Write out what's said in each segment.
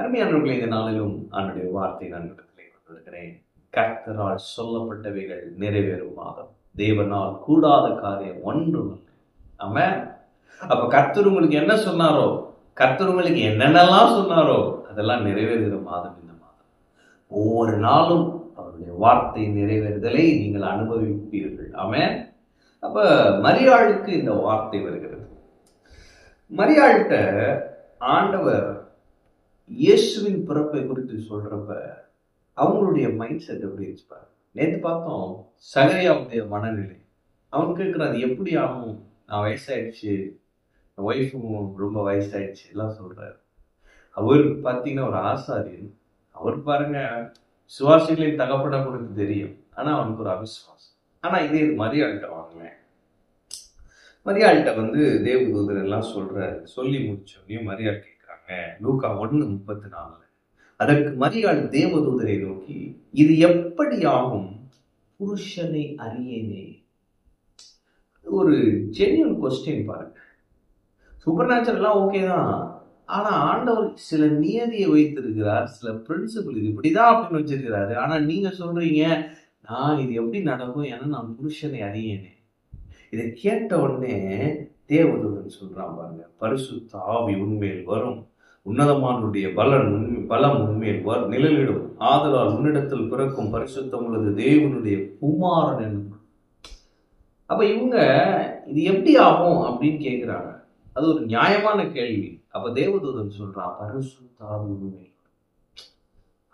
அருமையானவர்களே, இந்த நாளிலும் அவனுடைய வார்த்தை நான் இடத்திலே கொண்டிருக்கிறேன். கர்த்தரால் சொல்லப்பட்டவைகள் நிறைவேறும் மாதம். தேவனால் கூடாத காரியம் ஒன்றும் இல்லை. ஆமென். அப்ப கர்த்தர் உங்களுக்கு என்ன சொன்னாரோ, கர்த்தர் உங்களுக்கு என்னென்னலாம் சொன்னாரோ அதெல்லாம் நிறைவேறுகிற மாதம் இந்த மாதம். ஒவ்வொரு நாளும் அவருடைய வார்த்தை நிறைவேறுதலை நீங்கள் அனுபவிப்பீர்கள். ஆமென். அப்ப மரியாளுக்கு இந்த வார்த்தை வருகிறது. மரியாள்கிட்ட ஆண்டவர் இயேசுவின் பிறப்பை குறித்து சொல்றப்ப அவங்களுடைய மைண்ட் செட் எப்படி இருப்பாரு. நேற்று பார்த்தோம் சகரியாவுடைய மனநிலை. அவன் கேட்கிறான், எப்படி ஆகும், நான் வயசாயிடுச்சு, ஒய்ஃபும் ரொம்ப வயசாயிடுச்சு எல்லாம் சொல்றாரு. அவர் பார்த்தீங்கன்னா ஒரு ஆசாரியன். அவர் பாருங்க சுவாசிகளின் தகப்பட குறித்து தெரியும், ஆனா அவனுக்கு ஒரு அவிசுவாசம். ஆனா இதே மரியாள்கிட்ட வாங்குவேன். மரியாள்கிட்ட தேவதூதர் எல்லாம் சொல்றாரு. சொல்லி முடிச்சோடனே மரியாள் கேட்கிறாங்க. லூக்கா 1:34. அதற்கு மரியாள் தேவதூதரை நோக்கி, இது எப்படி ஆகும், புருஷனை அறியேனே. ஒரு ஜென்யூன் கொஸ்டின் பாருங்க. சூப்பர் நேச்சுரல்லாம் ஓகே தான், ஆனா ஆண்டவர் சில நியதியை வைத்திருக்கிறார், சில பிரின்சிபிள் இது இப்படிதான் அப்படின்னு வச்சிருக்கிறாரு. ஆனா நீங்க சொல்றீங்க, நான் இது எப்படி நடக்கும், ஏன்னா நான் புருஷனை அறியேனே. இதை கேட்ட உடனே தேவதூதன் சொல்றான் பாருங்க, பரிசுத்த ஆவி உண்மையில் வரும், உன்னதமானுடைய பலம் உண்மையில் நிழலிடும், ஆதலால் உன்னிடத்தில் பிறக்கும் பரிசுத்தம் உள்ளது தேவனுடைய குமாரன் என்று. அப்ப இவங்க இது எப்படி ஆகும் அப்படின்னு கேட்கிறாங்க. அது ஒரு நியாயமான கேள்வி. அப்ப தேவதூதன் சொல்றான், பரிசுத்த ஆவி உண்மையில்.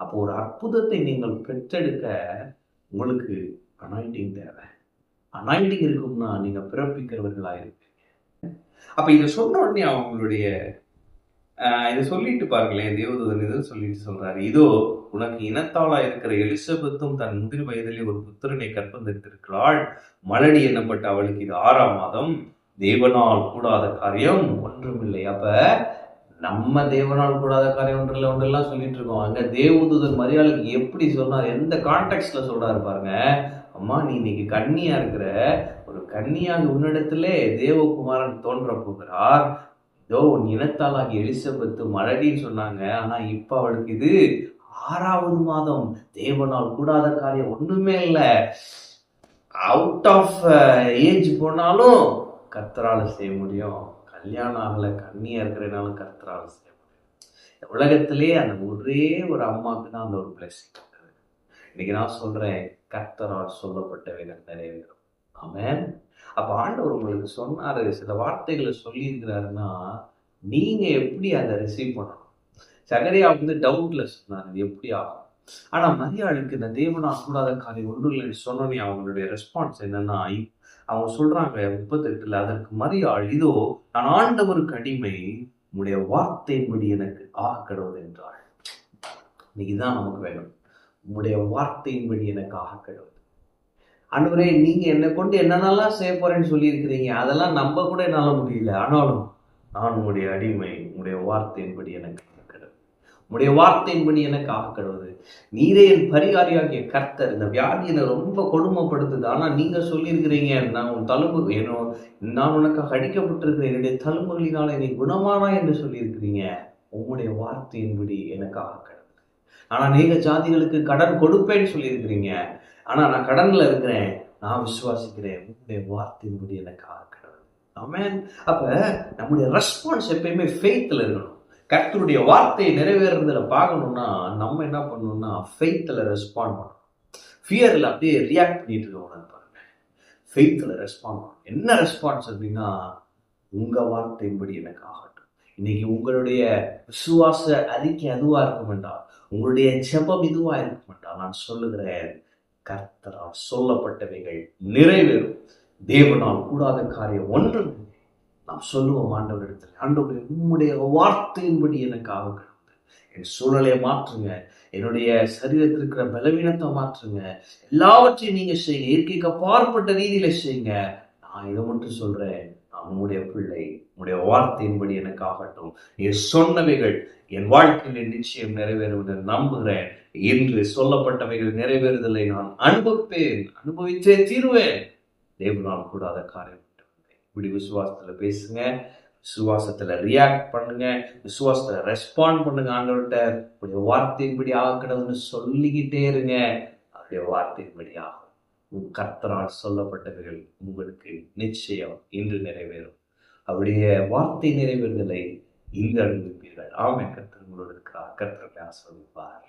அப்போ ஒரு அற்புதத்தை நீங்கள் பெற்றெடுக்க உங்களுக்கு அனாயிண்டிங் தேவை. அனாயிண்டிங் இருக்கும்னா நீங்க பிறப்பிக்கிறவர்களா இருப்பீங்க. அப்ப இதை சொன்ன உடனே அவங்களுடைய இதை சொல்லிட்டு பாருங்களேன், தேவதூதன் இதை சொல்லிட்டு சொல்றாரு, இதோ உனக்கு இனத்தாளா இருக்கிற எலிசபெத்தும் தன் முதிர் வயதிலே ஒரு புத்திரனை கற்பந்தெடுத்திருக்கிறாள். மலடி எண்ணப்பட்ட அவளுக்கு இது 6ஆம் மாதம். தேவனால் கூடாத காரியம் ஒன்றுமில்லை. அப்ப நம்ம தேவனால் கூடாத காரியம் ஒன்றெல்லாம் சொல்லிட்டு இருக்கோம். அங்க தேவதூதன் மரியாளுக்கு எப்படி சொன்னார், எந்த கான்டெக்ட்ல சொல்றாரு பாருங்க. அம்மா, நீ இன்னைக்கு கன்னியா இருக்கிற, ஒரு கன்னியாக உன்னிடத்திலே தேவகுமாரன் தோன்ற போகிறார். இதோ உன் இனத்தாளாகி எலிசபெத்து மலடின்னு சொன்னாங்க, ஆனா இப்ப அவளுக்கு இது 6ஆவது மாதம். தேவனால் கூடாத காரியம் ஒண்ணுமே இல்லை. அவுட் ஆஃப் ஏஜ் போனாலும் கர்த்தரால செய்ய முடியும். கல்யாணம் ஆகல, கன்னியா இருக்கிறனாலும் கர்த்தரால செய்ய முடியும். உலகத்திலே அந்த ஒரே ஒரு அம்மாவுக்கு தான் அந்த ஒரு பிளெஸிங். இன்னைக்கு நான் சொல்றேன், கர்த்தரால் சொல்லப்பட்டவைகள் நிறைவேறும். ஆமென். அப்ப ஆண்டவர் உங்களுக்கு சொன்னாரு, சில வார்த்தைகளை சொல்லியிருக்கிறாருன்னா நீங்க எப்படி அதை ரிசீவ் பண்ணணும். சகரியா டவுட்ல சொன்னாரு, இது எப்படி ஆகும். ஆனா மரியாளுக்கு இந்த தேவனால் கூடாத காரியம் ஒன்றும் இல்லைன்னு சொன்னோன்னே அவங்களுடைய ரெஸ்பான்ஸ் என்னன்னா, அவங்க சொல்றாங்க 38, அதற்கு மரியாள், இதோ நான் ஆண்டவருக்கு அடிமை, உங்களுடைய வார்த்தையின்படி எனக்கு ஆக கடவுள் என்றாள். இன்னைக்குதான் நமக்கு வேணும், உங்களுடைய வார்த்தையின்படி எனக்கு ஆக கடவுள். ஆண்டவரே, நீங்க என்னை கொண்டு என்னென்னலாம் செய்ய போறேன்னு சொல்லியிருக்கிறீங்க, அதெல்லாம் நம்ப கூட என்னால முடியல, ஆனாலும் நான் உங்களுடைய அடிமை, உங்களுடைய வார்த்தையின்படி எனக்கு ஆகக்கடவுள், உங்களுடைய வார்த்தையின்படி எனக்கு ஆகக்கடவுள். நீரே என் பரிகாரியாகிய கர்த்தர். இந்த வியாதியை ரொம்ப கொடுமைப்படுத்துது, ஆனா நீங்க சொல்லியிருக்கிறீங்க, நான் உன் தழும்பு வேணும், நான் உனக்காக அடிக்கப்பட்டிருக்கிறேன், என்னுடைய தழும்புகளினால என்னை குணமானா என்று சொல்லியிருக்கிறீங்க. உங்களுடைய வார்த்தையின்படி எனக்கு ஆகக்கடவுள். ஆனா நீங்க ஜாதிகளுக்கு கடன் கொடுப்பேன்னு சொல்லியிருக்கிறீங்க, ஆனா நான் கடன்ல இருக்கிறேன், நான் விசுவாசிக்கிறேன், உங்களுடைய வார்த்தையின்படி எனக்கு ஆகக்கடவுள். ஆமென். அப்ப நம்முடைய ரெஸ்பான்ஸ் எப்பயுமே ஃபெய்த்ல இருக்கணும். கர்த்தருடைய வார்த்தையை நிறைவேறதுல பார்க்கணும்னா நம்ம என்ன பண்ணணும்னா ஃபெய்த்ல ரெஸ்பாண்ட் பண்ணணும். ஃபியர்ல அப்படியே ரியாக்ட் பண்ணிட்டு இருக்கணும் பாருங்க. ஃபெய்த்ல ரெஸ்பாண்ட் பண்ணணும். என்ன ரெஸ்பான்ஸ் அப்படின்னா, உங்க வார்த்தையின்படி எனக்கு ஆகட்டும். இன்னைக்கு உங்களுடைய விசுவாச அறிக்கை அதுவா இருக்கும் என்றால், உங்களுடைய ஜெபம் இதுவா இருக்கும் என்றால், நான் சொல்லுகிறேன், கர்த்தரால் சொல்லப்பட்டவைகள் நிறைவேறும். தேவனால் கூடாத காரியம் ஒன்று. நாம் சொல்லுவோம் ஆண்டவரிடத்தில், ஆண்டவரே, உம்முடைய வார்த்தையின்படி எனக்கு ஆகக்கூடாது. என் சூழ்நிலையை மாற்றுங்க, என்னுடைய சரீரத்தில் இருக்கிற பலவீனத்தை மாற்றுங்க, எல்லாவற்றையும் நீங்க செய்யுங்க, இயற்கைக்கு அப்பாற்பட்ட ரீதியில செய்யுங்க. நான் இதை மட்டும் சொல்றேன், நான் உங்களுடைய பிள்ளை, உங்களுடைய வார்த்தையின்படி எனக்கு ஆகட்டும். நீ சொன்னவைகள் என் வாழ்க்கையில் நிச்சயம் நிறைவேறும் என்று நம்புகிறேன். என்று சொல்லப்பட்டவைகள் நிறைவேறுதலை நான் அனுபவித்தே தீருவேன். தேவனால் கூடாத காரியம். இப்படி விசுவாசத்துல பேசுங்க. விசுவாசத்துல ரியாக்ட் பண்ணுங்க, விசுவாசத்துல ரெஸ்பாண்ட் பண்ணுங்க. ஆண்டவர்கிட்ட உடைய வார்த்தையின்படி ஆகக்கூடாதுன்னு சொல்லிக்கிட்டே இருங்க. அவருடைய வார்த்தையின்படி ஆகும். கர்த்தரால் சொல்லப்பட்டவர்கள் உங்களுக்கு நிச்சயம் இன்று நிறைவேறும். அவருடைய வார்த்தை நிறைவேறுதலை இங்கு அனுபவிப்பீர்கள். ஆமென். கர்த்தர் உங்களோடு இருக்கிறார். கர்த்தரை ஆசீர்வதிப்பார்.